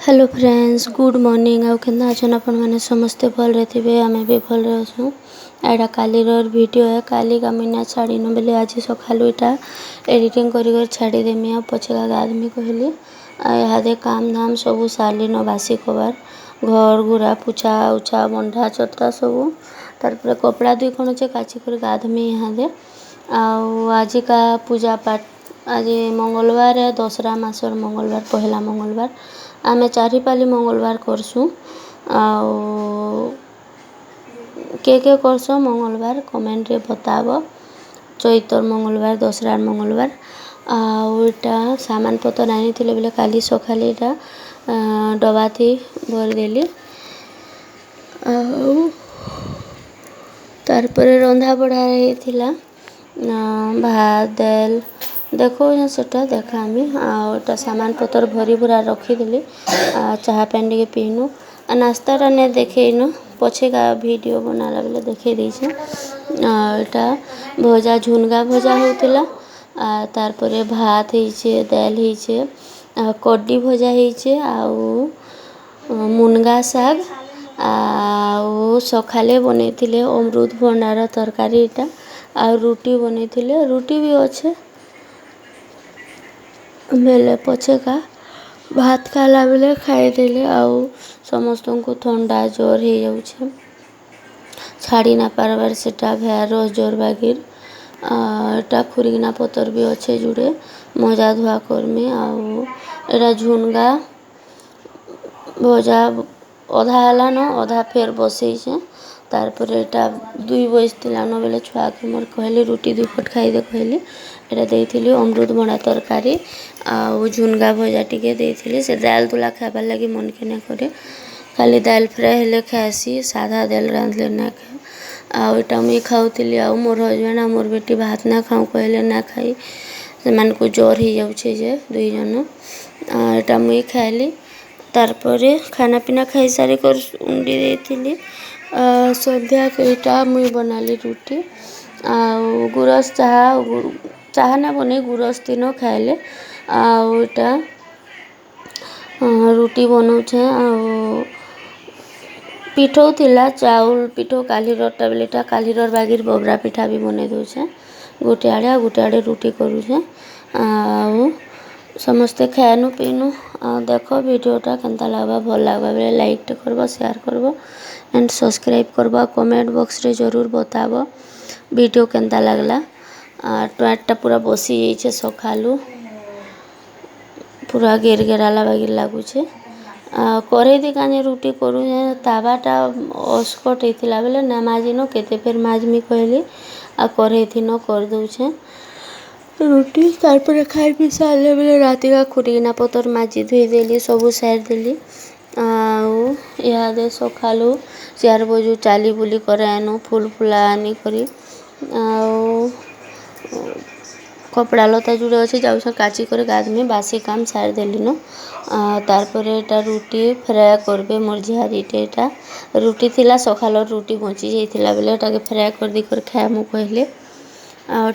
hello friends good morning आउ केना अछन अपन माने समस्ते भल रहथिबे आमे भी भल रहसु एडा काली रोर वीडियो है काली का महीना छाड़ी न बेले आज सखालु इटा एडिटिंग करी कर छाड़ी देमी आ पछगा आदमी कहली आ यादे काम धाम सब साली न बासी कबार घर गुरा पुछा उछा बंधा चतरा सब तार पर कपड़ा दुई कोन छे काची कर गाधमी यादे आज का पूजा पाठ आज मंगलवार है दसरा मासर मंगलवार पहला मंगलवार आमे चारि पाली मंगलवार करसु के करसो मंगलवार कमेंट रे बताबो चैतर मंगलवार दसरा मंगलवार आटा सामान पतर आनी थिले बेले काली सखाले एटा डबा थी भर देली तार पर रंधा बढ़ा रही थिला भात दाल देखो सेटा देखामी आटा सामान पतर भरी भरा रखीदेली चाहा पानी के पीनु नाश्ता ने देखेन पछे का वीडियो बनाला बेले देखे दीछे एटा भजा झुनगा भजा होतिला तार परे भात हेइछे दाल हेइछे कड्डी भजा हेइछे मुनगा साग सखाले बनैथिले अमृत भंडार तरकारी एटा रुटी बनैथिले रुटी भी अच्छे मेले पछे का भात खाला बेले खाईदेले समस्त को ठंडा जोर हो जाऊे छाड़ी ना पारबार सेटा भैरस जोर बागिर एटा खुरीगना पतर भी अच्छे जुड़े मजा धुआ करमी एटा झुनगा भजा अधा है न अधा फेर बसई तार पर एटा दुई बजला न बेले छुआ के मोर कहली रुटी दुई पट खाईदे कहली एटा देइथिली अमृत भंडा तरकारी झुनगा भजा टिके देइथिली से दाल तुला खाबार लगी मन के ना करे खाली दाल फ्राए हेले खासी सादा दाल रांधले ना खाए एटा मुई खाऊली मोर हजबैंड मोर बेटी भात ना खाऊ कहले ना खाई से को जोर हो जाऊे जे दुई जन एटा मुई खाइली तार पर खाना पीना खाई सारी कर उंडी देइथिली संध्या के इटा मुई बनाली रुटी गुरस चाहा ना बने गुरस तीन खाइले आटा रुटी बनाऊे पिठो थिला चाउल पिठो काली रोटा बेलेटा काली रोर बागिर बबरा पिठा भी बने दूचे गोटे आड़े रुटी करूचे समस्ते खाएनु पीनु देख वीडियोटा केनता लगवा भल लगवा बेले लाइक करबो शेयर करबो एंड सब्सक्राइब करबो कमेंट बॉक्स रे जरूर बताबो वीडियो केनता लगला टमाटा पूरा बसी जाइए सखालू पूरा गेरगेराला बागिर लगुचे करे दी काने रुटी करू तावाटा अस्कट होता बेले ना माजिन केते फेर माजमी कहली करे थी न कर दूचे रुटी तार पर खाई पी सारे बेले राति का खुरीगना पतर माजी धोई देली सबू सार देली इहादे सखालू 4 बजे चाली बुली कर आनु फुल फुला आनी करी कपड़ा लता जुड़े अच्छे जाऊँ काची कर गाधमी बासी काम सार देली न तार पर एटा रुटी फ्राए करबे मोर झारीटे एटा रुटी थिला सखाल रुटी बची जाइथिला बेले एटाके फ्राए कर दी कर खाए मु कहले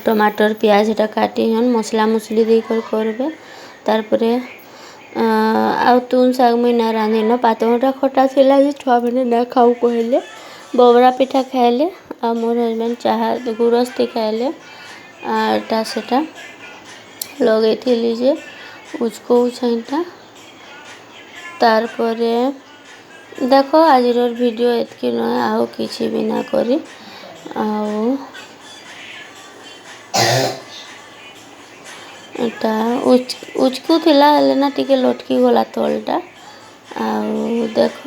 टमाटर प्याज एटा काटी हन मसला मुसली दी कर करबे तार पर तुन साग मुई ना रांधी न पातटा खटा थिला जे छुआ मैंने ना खाऊ कहले बबरा पिठा खाइले मोर हजबैंड चाहा गुरस्ती खाइले एटा सेटा लगे थी जे उचको उछाईटा तार पर देख आज वीडियो एतकी नए आओ किसी भी ना करी एटा उचकू थिला हेले ना टिके लटकी गला तलटा देख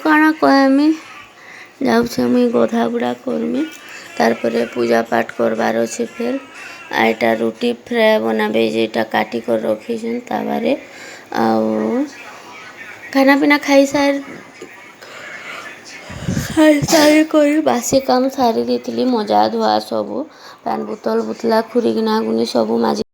काना कहमी जाऊे मुई गधा गुड़ा करमी तार पर पूजा पाठ करबार अच्छे फिर एटा रुटी फ्राए बनाबे जेटा काटी कर रखी तावारे खाना पीना खाई सारी कर बासी काम सारी दी मजा धुआ सबू पैन बोतल बुतला खुरीगना गुनी सबू माजी